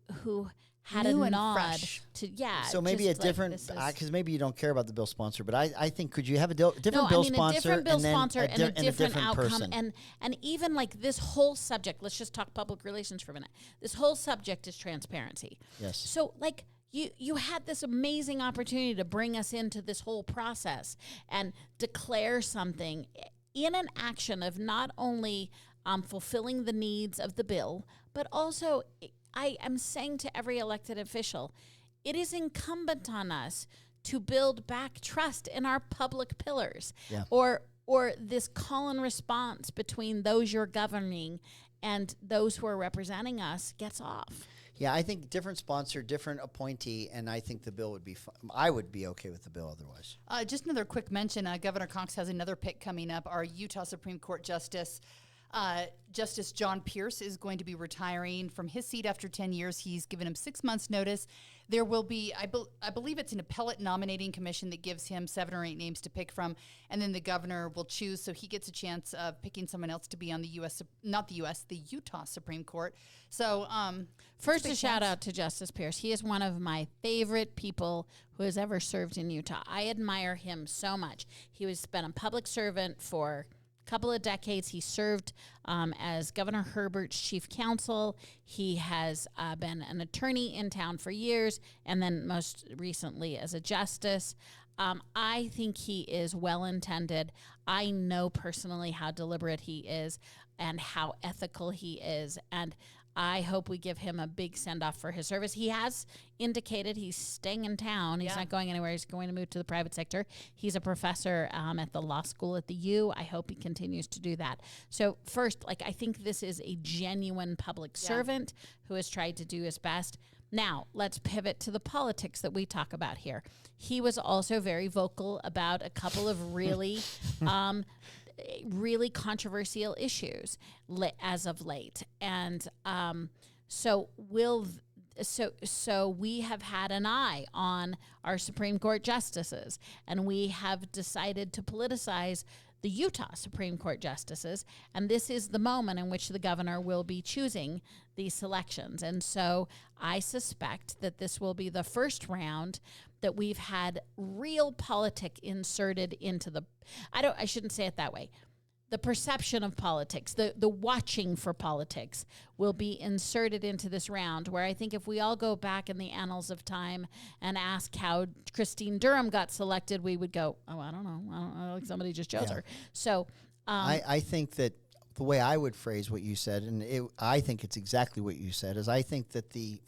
Speaker 3: had
Speaker 1: new
Speaker 3: a
Speaker 1: and
Speaker 3: nod
Speaker 1: fresh.
Speaker 3: to
Speaker 2: So maybe a different because maybe you don't care about the bill sponsor, but I think could you have a different bill sponsor
Speaker 3: and a different outcome
Speaker 2: person.
Speaker 3: and even like this whole subject, let's just talk public relations for a minute. This whole subject is transparency.
Speaker 2: Yes.
Speaker 3: So like you had this amazing opportunity to bring us into this whole process and declare something in an action of not only fulfilling the needs of the bill, but also I am saying to every elected official, it is incumbent on us to build back trust in our public pillars, or this call and response between those you're governing and those who are representing us gets off.
Speaker 2: Yeah, I think different sponsor, different appointee, and I think the bill would be I would be okay with the bill otherwise.
Speaker 1: Just another quick mention, Governor Cox has another pick coming up. Our Utah Supreme Court Justice Justice John Pierce is going to be retiring from his seat after 10 years. He's given him 6 months' notice. There will be, I believe it's an appellate nominating commission that gives him 7 or 8 names to pick from, and then the governor will choose, so he gets a chance of picking someone else to be on the the Utah Supreme Court. So,
Speaker 3: first, a shout out to Justice Pierce. He is one of my favorite people who has ever served in Utah. I admire him so much. He has been a public servant for couple of decades. He served as Governor Herbert's chief counsel. He has been an attorney in town for years, and then most recently as a justice. I think he is well-intended. I know personally how deliberate he is and how ethical he is. And I hope we give him a big send-off for his service. He has indicated he's staying in town. He's not going anywhere. He's going to move to the private sector. He's a professor at the law school at the U. I hope he continues to do that. So first, I think this is a genuine public servant who has tried to do his best. Now, let's pivot to the politics that we talk about here. He was also very vocal about a couple of really really controversial issues as of late. And so we have had an eye on our Supreme Court justices, and we have decided to politicize the Utah Supreme Court justices, and this is the moment in which the governor will be choosing these selections. And so I suspect that this will be the first round that we've had real politic inserted into I shouldn't say it that way. The perception of politics, the watching for politics will be inserted into this round, where I think if we all go back in the annals of time and ask how Christine Durham got selected, we would go, oh, I don't know. Like somebody just chose her. So
Speaker 2: I think that the way I would phrase what you said, and I think it's exactly what you said, is I think that the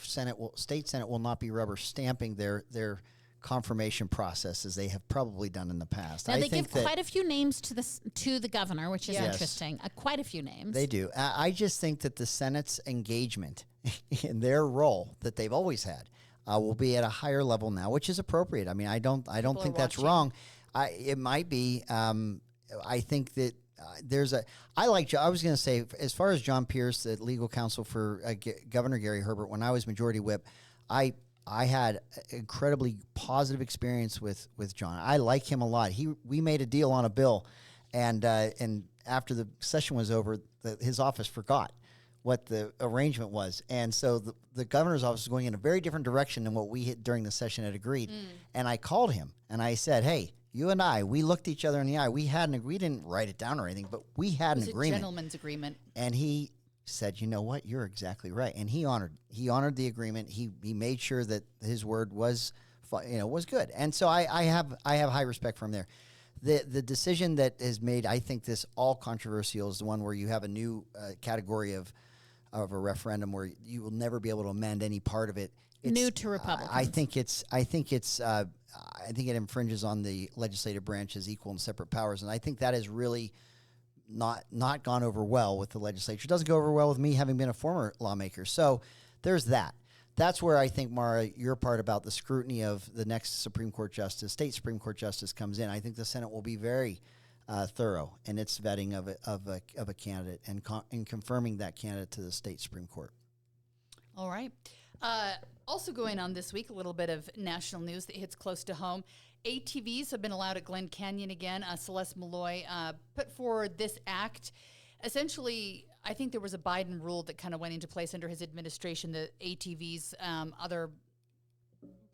Speaker 2: state Senate will not be rubber stamping their confirmation process as they have probably done in the past.
Speaker 3: Now, they give quite a few names to the governor, which is interesting. Quite a few names.
Speaker 2: They do. I just think that the Senate's engagement in their role that they've always had will be at a higher level now, which is appropriate. I mean, I don't think that's wrong. It might be. I think that I was going to say, as far as John Pierce, the legal counsel for Governor Gary Herbert, when I was majority whip, I had incredibly positive experience with John. I like him a lot. We made a deal on a bill, and after the session was over, his office forgot what the arrangement was, and so the governor's office was going in a very different direction than what we during the session had agreed. And I called him and I said, "Hey, you and I, we looked each other in the eye. We didn't write it down or anything, but we had an agreement,
Speaker 1: a gentleman's agreement."
Speaker 2: And he said, "You know what? You're exactly right." And he honored the agreement. He made sure that his word was good. And so I have high respect for him there. The decision that is made, I think this all controversial, is the one where you have a new category of a referendum where you will never be able to amend any part of it. It's
Speaker 3: new to Republicans.
Speaker 2: I think it infringes on the legislative branch's equal and separate powers, and I think that is really not gone over well with the legislature. It doesn't go over well with me, having been a former lawmaker. So there's that. That's where I think, Maura, your part about the scrutiny of the next Supreme Court justice, state Supreme Court justice, comes in. I think the Senate will be very thorough in its vetting of a candidate and confirming that candidate to the state Supreme Court.
Speaker 1: All right. Also going on this week, a little bit of national news that hits close to home. ATVs have been allowed at Glen Canyon again. Celeste Malloy put forward this act. Essentially, I think there was a Biden rule that kind of went into place under his administration that ATVs, other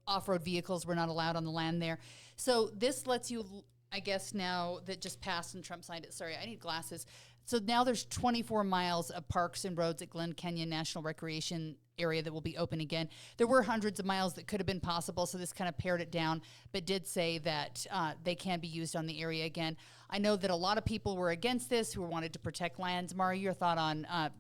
Speaker 1: off-road vehicles, were not allowed on the land there. So this lets you, I guess now that just passed and Trump signed it. Sorry, I need glasses. So now there's 24 miles of parks and roads at Glen Canyon National Recreation Area that will be open again. There were hundreds of miles that could have been possible, so this kind of pared it down, but did say that they can be used on the area again. I know that a lot of people were against this, who wanted to protect lands. Maura, your thought on the
Speaker 3: I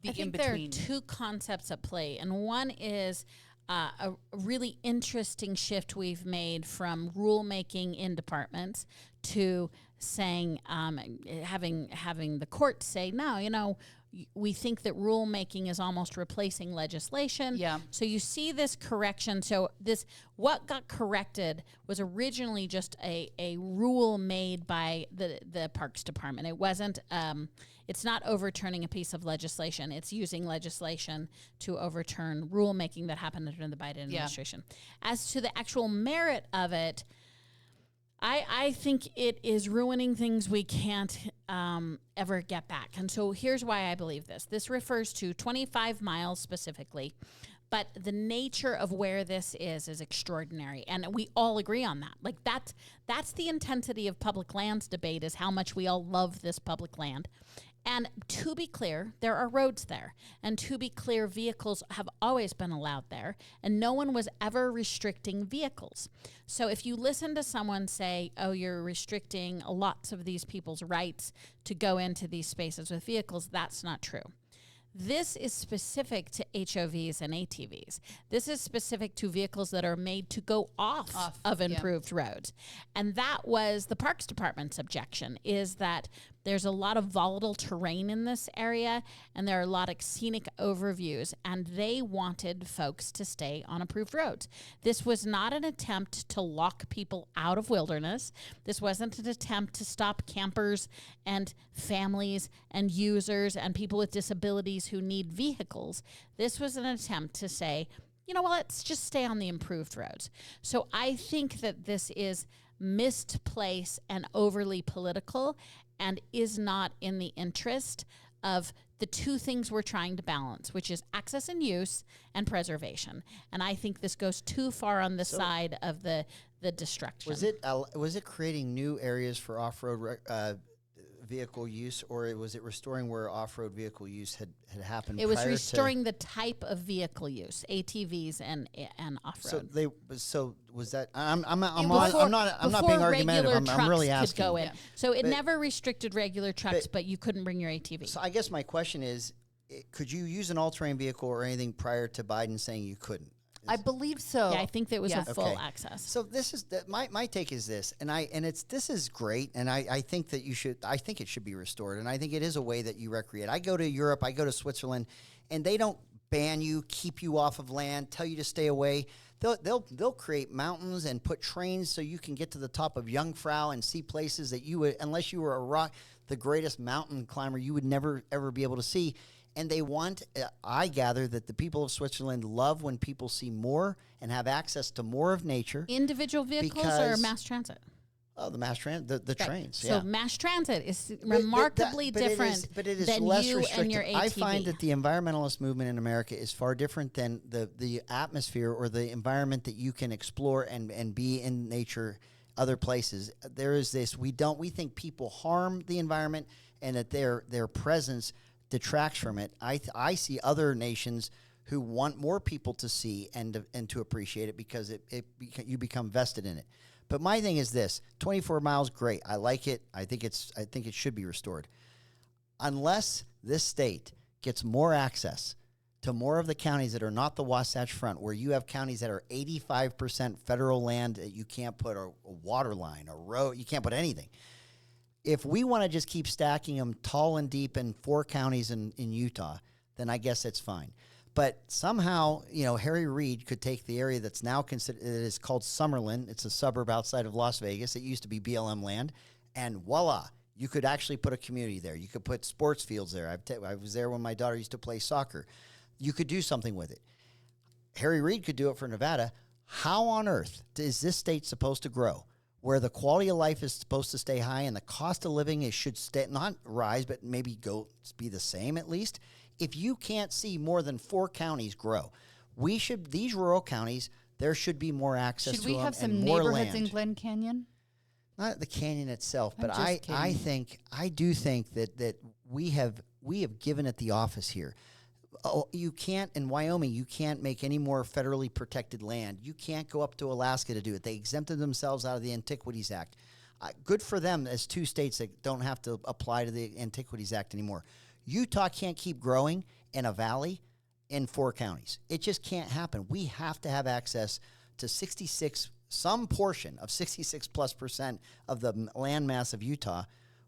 Speaker 3: think
Speaker 1: in-between?
Speaker 3: there are two concepts at play, and one is a really interesting shift we've made from rulemaking in departments to saying, having the court say, no, we think that rulemaking is almost replacing legislation.
Speaker 1: Yeah.
Speaker 3: So you see this correction. So what got corrected was originally just a rule made by the Parks Department. It wasn't, it's not overturning a piece of legislation. It's using legislation to overturn rulemaking that happened under the Biden administration. As to the actual merit of it, I think it is ruining things we can't ever get back. And so here's why I believe this. This refers to 25 miles specifically, but the nature of where this is extraordinary. And we all agree on that. Like that's the intensity of public lands debate, is how much we all love this public land. And to be clear, there are roads there. And to be clear, vehicles have always been allowed there. And no one was ever restricting vehicles. So if you listen to someone say, oh, you're restricting lots of these people's rights to go into these spaces with vehicles, that's not true. This is specific to HOVs and ATVs. This is specific to vehicles that are made to go off of improved roads. And that was the Parks Department's objection, is that there's a lot of volatile terrain in this area, and there are a lot of scenic overviews, and they wanted folks to stay on approved roads. This was not an attempt to lock people out of wilderness. This wasn't an attempt to stop campers and families and users and people with disabilities who need vehicles. This was an attempt to say, you know, well, let's just stay on the improved roads. So I think that this is misplaced and overly political and is not in the interest of the two things we're trying to balance, which is access and use and preservation. And I think this goes too far on the side of the destruction.
Speaker 2: Was it creating new areas for off-road vehicle use, or was it restoring where off-road vehicle use had happened?
Speaker 3: It was restoring the type of vehicle use, ATVs and off-road.
Speaker 2: So was that? I'm not being argumentative. I'm really asking.
Speaker 3: Could go in. Yeah. So it never restricted regular trucks, but you couldn't bring your ATV.
Speaker 2: So I guess my question is, could you use an all-terrain vehicle or anything prior to Biden saying you couldn't?
Speaker 1: I believe so.
Speaker 3: Yeah, I think that was a full access.
Speaker 2: So this is my take is this, this is great, and I think that I think it should be restored, and I think it is a way that you recreate. I go to Europe, I go to Switzerland, and they don't ban you, keep you off of land, tell you to stay away. They'll create mountains and put trains so you can get to the top of Jungfrau and see places that you would, unless you were the greatest mountain climber, you would never ever be able to see. And they want, I gather, that the people of Switzerland love when people see more and have access to more of nature.
Speaker 3: Individual vehicles or mass transit?
Speaker 2: Oh, the mass transit, the trains.
Speaker 3: So mass transit is remarkably different than
Speaker 2: less
Speaker 3: you
Speaker 2: restrictive.
Speaker 3: and your ATV.
Speaker 2: I find that the environmentalist movement in America is far different than the atmosphere or the environment that you can explore and be in nature other places. There is this, we think people harm the environment and that their presence detracts from it. I see other nations who want more people to see and to appreciate it because you become vested in it. But my thing is this: 24 miles, great. I like it. I think it should be restored. Unless this state gets more access to more of the counties that are not the Wasatch Front, where you have counties that are 85% federal land that you can't put a water line, a road, you can't put anything. If we want to just keep stacking them tall and deep in 4 counties in Utah, then I guess it's fine. But somehow, Harry Reid could take the area that's now considered, it is called Summerlin. It's a suburb outside of Las Vegas. It used to be BLM land. And voila, you could actually put a community there. You could put sports fields there. I was there when my daughter used to play soccer. You could do something with it. Harry Reid could do it for Nevada. How on earth is this state supposed to grow, where the quality of life is supposed to stay high and the cost of living should not rise, but maybe be the same at least? If you can't see more than 4 counties grow, these rural counties, there should be more access to them and more land.
Speaker 1: Should we have some neighborhoods in Glen Canyon?
Speaker 2: Not the canyon itself, but I do think that we have given it the office here. Oh, you can't, in Wyoming, you can't make any more federally protected land. You can't go up to Alaska to do it. They exempted themselves out of the Antiquities Act. Good for them as 2 states that don't have to apply to the Antiquities Act anymore. Utah can't keep growing in a valley in 4 counties. It just can't happen. We have to have access to some portion of 66+% of the land mass of Utah.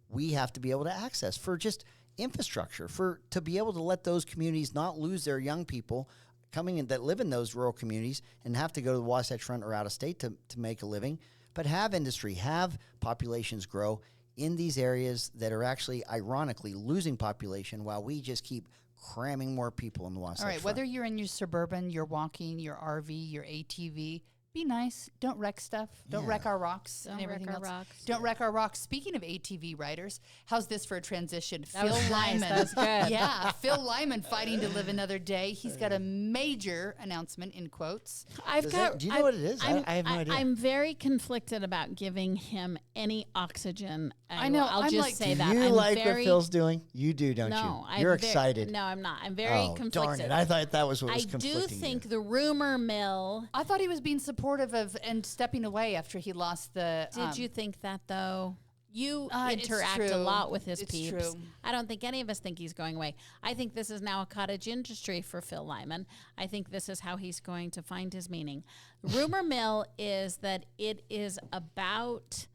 Speaker 2: We have to be able to access for just infrastructure, to be able to let those communities not lose their young people coming in that live in those rural communities and have to go to the Wasatch Front or out of state to make a living, but have industry, have populations grow in these areas that are actually ironically losing population while we just keep cramming more people in the Wasatch Front.
Speaker 1: All right, whether you're in your Suburban, your walking, your RV, your ATV, be nice. Don't wreck stuff. Don't wreck our rocks and everything else. Don't wreck our rocks. Speaking of ATV riders, how's this for a transition?
Speaker 3: Phil Lyman. That was good.
Speaker 1: Yeah, Phil Lyman fighting to live another day. He's got a major announcement in quotes.
Speaker 2: Do you know what it is? I have no idea.
Speaker 3: I'm very conflicted about giving him any oxygen.
Speaker 1: I know.
Speaker 3: I'll just say that.
Speaker 2: Do you like what Phil's doing? You do, don't
Speaker 3: no,
Speaker 2: you? You're excited.
Speaker 3: No, I'm not. I'm very conflicted.
Speaker 2: Darn it. I thought that was what was conflicting.
Speaker 3: I do think the rumor mill.
Speaker 1: I thought he was being supportive of and stepping away after he lost the.
Speaker 3: Did you think that though? You
Speaker 1: It's
Speaker 3: interact a
Speaker 1: true.
Speaker 3: lot with his
Speaker 1: It's
Speaker 3: peeps.
Speaker 1: true.
Speaker 3: I don't think any of us think he's going away. I think this is now a cottage industry for Phil Lyman. I think this is how he's going to find his meaning. Rumor mill is that it is about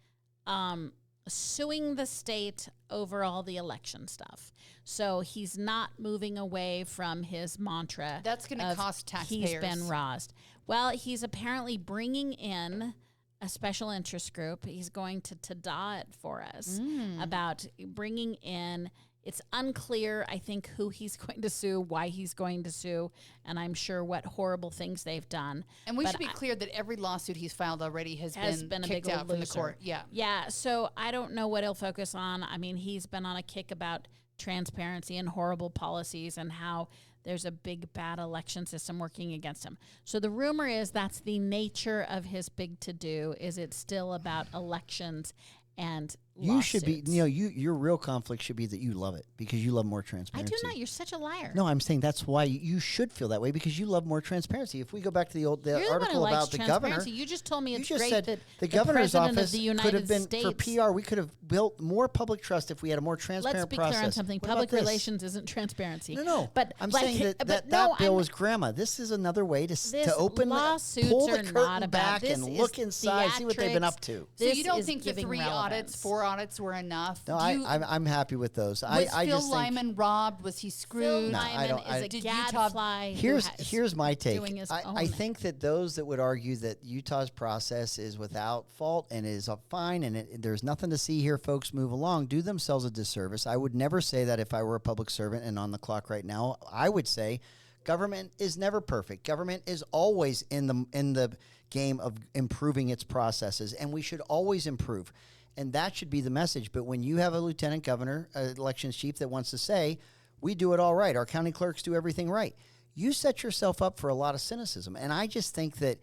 Speaker 3: suing the state over all the election stuff. So he's not moving away from his mantra.
Speaker 1: That's going to cost taxpayers.
Speaker 3: He's been rozzed. Well, he's apparently bringing in a special interest group. He's going to tada it for us about bringing in. It's unclear, I think, who he's going to sue, why he's going to sue, and I'm sure what horrible things they've done.
Speaker 1: And we should be clear that every lawsuit he's filed already has been
Speaker 3: a
Speaker 1: kicked
Speaker 3: big
Speaker 1: out
Speaker 3: old
Speaker 1: from the
Speaker 3: loser.
Speaker 1: court. Yeah.
Speaker 3: Yeah, so I don't know what he'll focus on. I mean, he's been on a kick about transparency and horrible policies and how there's a big bad election system working against him. So the rumor is that's the nature of his big to-do, is it's still about elections and
Speaker 2: You should be,
Speaker 3: lawsuits.
Speaker 2: you know, your real conflict should be that you love it because you love more
Speaker 3: I
Speaker 2: transparency.
Speaker 3: do not. You're such a liar.
Speaker 2: No, I'm saying that's why you should feel that way because you love more transparency. If we go back to the
Speaker 3: You're the one who
Speaker 2: article
Speaker 3: likes
Speaker 2: about the governor,
Speaker 3: transparency. You just told me
Speaker 2: you
Speaker 3: it's
Speaker 2: just
Speaker 3: great
Speaker 2: said
Speaker 3: that
Speaker 2: the governor's
Speaker 3: president
Speaker 2: office
Speaker 3: of the
Speaker 2: could
Speaker 3: United
Speaker 2: have been
Speaker 3: States.
Speaker 2: for PR. We could have built more public trust if we had a more transparent
Speaker 3: Let's be
Speaker 2: process.
Speaker 3: clear on something.
Speaker 2: What
Speaker 3: Public
Speaker 2: about this?
Speaker 3: relations isn't transparency.
Speaker 2: No,
Speaker 3: But
Speaker 2: I'm
Speaker 3: like,
Speaker 2: saying
Speaker 3: but
Speaker 2: that
Speaker 3: no,
Speaker 2: bill
Speaker 3: I'm-
Speaker 2: was grandma. This is another way to
Speaker 3: This
Speaker 2: open,
Speaker 3: lawsuits
Speaker 2: pull the
Speaker 3: are
Speaker 2: curtain
Speaker 3: not about
Speaker 2: back
Speaker 3: this.
Speaker 2: and
Speaker 3: is
Speaker 2: look inside, see what they've been
Speaker 3: theatrics.
Speaker 2: up to.
Speaker 1: So
Speaker 3: This
Speaker 1: you don't
Speaker 3: is
Speaker 1: think the
Speaker 3: giving
Speaker 1: 3 audits,
Speaker 3: relevance.
Speaker 1: 4 audits were enough?
Speaker 2: No,
Speaker 1: Do you-
Speaker 2: I'm happy with those.
Speaker 1: was
Speaker 2: I
Speaker 1: Phil
Speaker 2: just think
Speaker 1: Lyman robbed? Was he
Speaker 3: Phil
Speaker 1: screwed?
Speaker 2: No, I
Speaker 3: Lyman
Speaker 2: don't-
Speaker 3: is a
Speaker 1: Did Utah-
Speaker 3: gadfly. who
Speaker 2: Here's
Speaker 3: has-
Speaker 2: here's my take.
Speaker 3: doing his
Speaker 2: I
Speaker 3: own.
Speaker 2: think that those that would argue that Utah's process is without fault and is fine and there's nothing to see here, folks, move along, do themselves a disservice. I would never say that if I were a public servant and on the clock right now. I would say government is never perfect. Government is always in the game of improving its processes, and we should always improve. And that should be the message. But when you have a lieutenant governor, elections chief that wants to say, we do it all right, our county clerks do everything right, you set yourself up for a lot of cynicism. And I just think that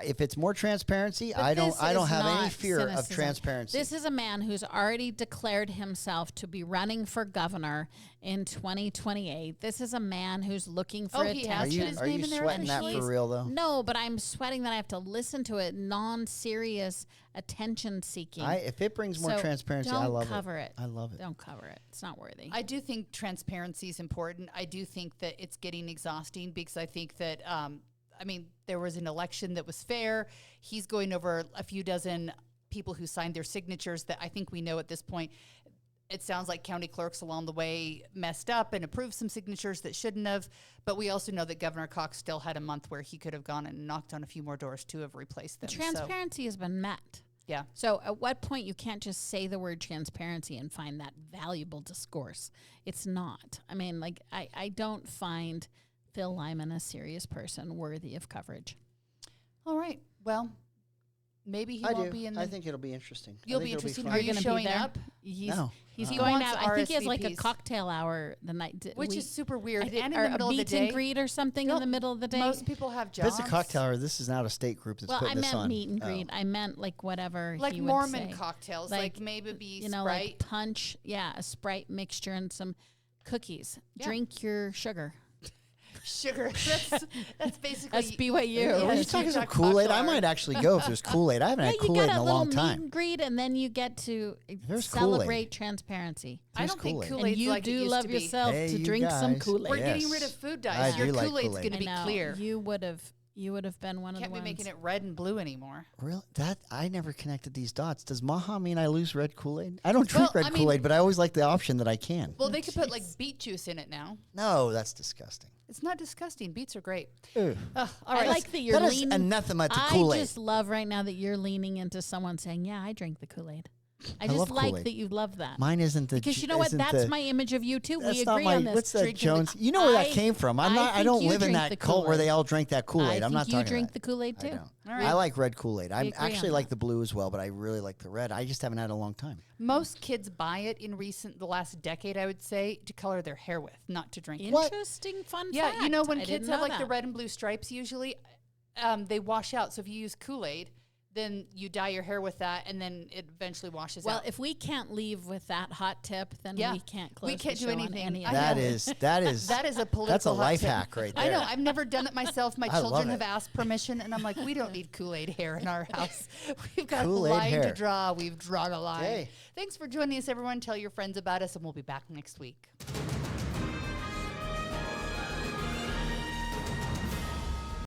Speaker 2: if it's more transparency,
Speaker 3: But
Speaker 2: I don't
Speaker 3: this
Speaker 2: have
Speaker 3: is
Speaker 2: any
Speaker 3: not
Speaker 2: fear of
Speaker 3: cynicism.
Speaker 2: transparency.
Speaker 3: This is a man who's already declared himself to be running for governor in 2028. This is a man who's looking for
Speaker 1: Oh, he
Speaker 3: attention.
Speaker 1: has
Speaker 2: are you,
Speaker 1: his
Speaker 2: are
Speaker 1: name
Speaker 2: you
Speaker 1: in there
Speaker 2: sweating that
Speaker 1: officially?
Speaker 2: for real, though?
Speaker 3: No, but I'm sweating that I have to listen to it. Non-serious attention seeking.
Speaker 2: If it brings more
Speaker 3: So
Speaker 2: transparency, I
Speaker 3: don't
Speaker 2: love
Speaker 3: cover it.
Speaker 2: I love it.
Speaker 3: Don't cover it. It's not worthy.
Speaker 1: I do think transparency is important. I do think that it's getting exhausting because I think that, there was an election that was fair. He's going over a few dozen people who signed their signatures that I think we know at this point. It sounds like county clerks along the way messed up and approved some signatures that shouldn't have. But we also know that Governor Cox still had a month where he could have gone and knocked on a few more doors to have replaced them.
Speaker 3: Transparency has been met.
Speaker 1: Yeah.
Speaker 3: So at what point you can't just say the word transparency and find that valuable discourse? It's not. I mean, like, I don't find Phil Lyman a serious person worthy of coverage.
Speaker 1: All right. Well, maybe he
Speaker 2: I
Speaker 1: won't
Speaker 2: do.
Speaker 1: be in the...
Speaker 2: I think it'll be interesting.
Speaker 1: You'll
Speaker 2: I
Speaker 1: be
Speaker 2: think it'll
Speaker 1: interesting.
Speaker 2: fun.
Speaker 1: Are
Speaker 3: You're
Speaker 1: you
Speaker 3: gonna
Speaker 1: showing
Speaker 3: be there?
Speaker 1: up?
Speaker 3: He's
Speaker 2: No.
Speaker 3: he's
Speaker 1: He
Speaker 3: going
Speaker 1: wants
Speaker 3: out. I think he has like a
Speaker 1: RSVPs.
Speaker 3: cocktail hour the night,
Speaker 1: Which is super weird.
Speaker 3: I did,
Speaker 1: And in
Speaker 3: or
Speaker 1: the middle
Speaker 3: a
Speaker 1: of the
Speaker 3: meet
Speaker 1: day.
Speaker 3: and greet or something in
Speaker 1: No,
Speaker 3: the middle of the day.
Speaker 1: Most people have
Speaker 2: If
Speaker 1: jobs.
Speaker 2: it's a cocktail hour, this is not a state group that's
Speaker 3: Well,
Speaker 2: putting
Speaker 3: I
Speaker 2: this
Speaker 3: meant
Speaker 2: on.
Speaker 3: meet and
Speaker 2: Oh.
Speaker 3: greet. I meant like whatever
Speaker 1: Like
Speaker 3: he would
Speaker 1: Mormon
Speaker 3: say.
Speaker 1: cocktails,
Speaker 3: Like,
Speaker 1: like maybe be
Speaker 3: You know,
Speaker 1: Sprite.
Speaker 3: like punch. Yeah, a Sprite mixture and some cookies.
Speaker 1: Yeah.
Speaker 3: Drink your sugar.
Speaker 1: Sugar. That's basically...
Speaker 3: That's BYU.
Speaker 2: Are
Speaker 1: Yeah,
Speaker 2: you
Speaker 1: it's
Speaker 2: talking
Speaker 1: Utah
Speaker 2: about Kool-Aid? I
Speaker 1: cocktail
Speaker 2: might actually go if there's Kool-Aid. I haven't
Speaker 3: Yeah,
Speaker 2: had
Speaker 3: you
Speaker 2: Kool-Aid
Speaker 3: got
Speaker 2: in
Speaker 3: a
Speaker 2: a
Speaker 3: little
Speaker 2: long
Speaker 3: meet
Speaker 2: time.
Speaker 3: and greet, and then you get to
Speaker 2: There's
Speaker 3: celebrate
Speaker 2: Kool-Aid.
Speaker 3: transparency.
Speaker 1: I
Speaker 2: There's
Speaker 1: don't think
Speaker 2: Kool-Aid.
Speaker 1: Kool-Aid's
Speaker 3: And you
Speaker 1: like it
Speaker 3: do
Speaker 1: used
Speaker 3: love
Speaker 1: to be.
Speaker 3: yourself
Speaker 2: Hey,
Speaker 3: to
Speaker 2: you
Speaker 3: drink some
Speaker 2: guys.
Speaker 3: Kool-Aid.
Speaker 1: We're
Speaker 2: Yes.
Speaker 1: getting rid of food
Speaker 2: I
Speaker 1: dyes.
Speaker 2: do
Speaker 1: Your
Speaker 2: like
Speaker 1: Kool-Aid's
Speaker 2: Kool-Aid.
Speaker 1: going to be
Speaker 3: I know.
Speaker 1: clear.
Speaker 3: You would have been one of
Speaker 1: Can't
Speaker 3: the
Speaker 1: be
Speaker 3: ones.
Speaker 1: making it red and blue anymore.
Speaker 2: Really? That I never connected these dots. Does Maha mean I lose red Kool-Aid? I don't drink
Speaker 1: Well,
Speaker 2: red
Speaker 1: I mean-
Speaker 2: Kool-Aid, but I always like the option that I can.
Speaker 1: Well, they could put like beet juice in it now.
Speaker 2: No, that's disgusting.
Speaker 1: It's not disgusting. Beets are great.
Speaker 2: Ugh.
Speaker 1: All
Speaker 3: I
Speaker 1: right.
Speaker 3: like that you're
Speaker 2: That is
Speaker 3: leaning.
Speaker 2: anathema to
Speaker 3: I
Speaker 2: Kool-Aid.
Speaker 3: just love right now that you're leaning into someone saying, "Yeah, I drank the Kool-Aid." I
Speaker 2: love
Speaker 3: just like
Speaker 2: Kool-Aid.
Speaker 3: that you love that.
Speaker 2: Mine isn't the
Speaker 3: Because you know what?
Speaker 2: isn't
Speaker 3: That's
Speaker 2: the-
Speaker 3: my image of you too.
Speaker 2: That's
Speaker 3: We
Speaker 2: not
Speaker 3: agree
Speaker 2: my.
Speaker 3: on this.
Speaker 2: What's that,
Speaker 3: Drinking the-
Speaker 2: Jones? You know where that
Speaker 3: I-
Speaker 2: came from.
Speaker 3: I
Speaker 2: I
Speaker 3: think
Speaker 2: don't
Speaker 3: you
Speaker 2: live in
Speaker 3: drink
Speaker 2: that
Speaker 3: the
Speaker 2: cult where they
Speaker 3: Kool-Aid.
Speaker 2: all drink that Kool-Aid. I'm
Speaker 3: I
Speaker 2: not
Speaker 3: think you
Speaker 2: talking
Speaker 3: drink
Speaker 2: about
Speaker 3: the Kool-Aid
Speaker 2: I
Speaker 3: too.
Speaker 2: don't.
Speaker 1: All right.
Speaker 2: I like red Kool-Aid. I
Speaker 3: agree
Speaker 2: actually
Speaker 3: on
Speaker 2: like
Speaker 3: that.
Speaker 2: the blue as well, but I really like the red. I just haven't had it in a long time.
Speaker 1: Most kids buy it in the last decade, I would say, to color their hair with, not to drink it.
Speaker 3: Interesting fun
Speaker 1: Yeah,
Speaker 3: fact.
Speaker 1: you know when
Speaker 3: I
Speaker 1: kids
Speaker 3: didn't
Speaker 1: have
Speaker 3: know
Speaker 1: like the
Speaker 3: that.
Speaker 1: red and blue stripes, usually they wash out. So if you use Kool-Aid, then you dye your hair with that, and then it eventually washes out.
Speaker 3: Well, if we can't leave with that hot tip, then we can't close.
Speaker 1: We can't
Speaker 3: the
Speaker 1: do
Speaker 3: show on
Speaker 1: anything.
Speaker 3: any
Speaker 1: I
Speaker 3: of
Speaker 1: know.
Speaker 2: That is
Speaker 1: that is a political.
Speaker 2: that's a
Speaker 1: hot
Speaker 2: life
Speaker 1: tip.
Speaker 2: hack right there.
Speaker 1: I know. I've never done it myself. My
Speaker 2: I love
Speaker 1: children
Speaker 2: it.
Speaker 1: have asked permission, and I'm like, we don't need Kool-Aid hair in our house. We've got
Speaker 2: Kool-Aid
Speaker 1: a line
Speaker 2: hair.
Speaker 1: to draw. We've drawn a line.
Speaker 2: Okay.
Speaker 1: Thanks for joining us, everyone. Tell your friends about us, and we'll be back next week.